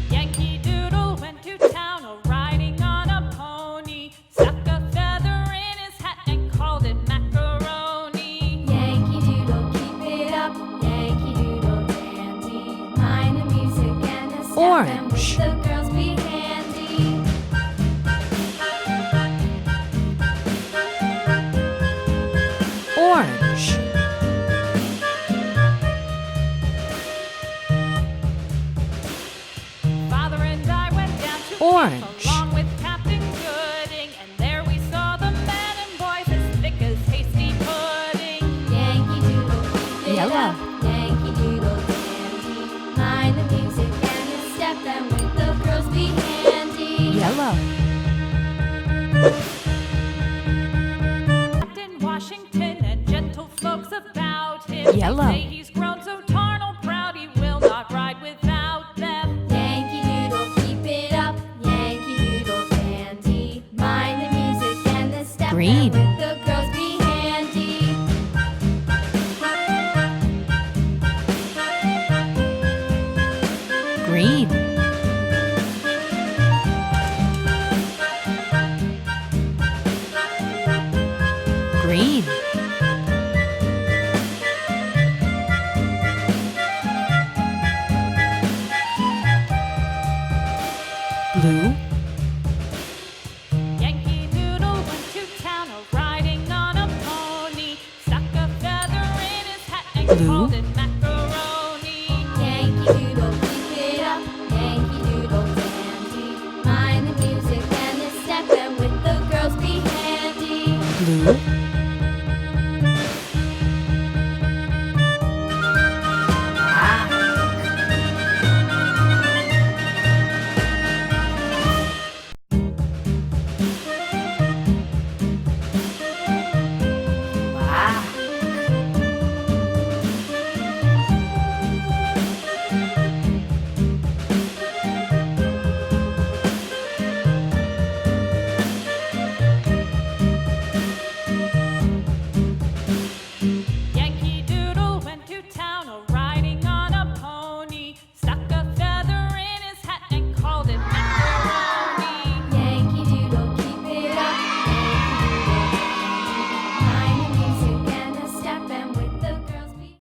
Yankee Doodle went to town riding on a pony, stuck a feather in his hat and called it macaroni. Yankee Doodle, keep it up. Yankee Doodle dandy. Mind the music and the step, and with Orange. the girls be handy. Orange. Father and I went down to Orange. along with Captain Gooding, and there we saw the men and boys as thick as hasty pudding. Yankee Doodle, keep it Yellow. up. Yankee Doodle dandy. Mind the music and the step, and with the girls be handy. Yellow. Captain Washington and gentle folks about him Yellow. say he's grown so tarnal proud he will not ride without them. Yankee Doodle, keep it up. Yankee Doodle dandy. Mind the music and the step, Green. and with the girls be handy. Green. Green. Blue. Yankee Doodle went to town riding on a pony, stuck a feather in his hat and Blue. called it macaroni. Yankee Doodle, keep it up. Yankee Doodle dandy. Mind the music and the step, and with the girls be handy. Blue.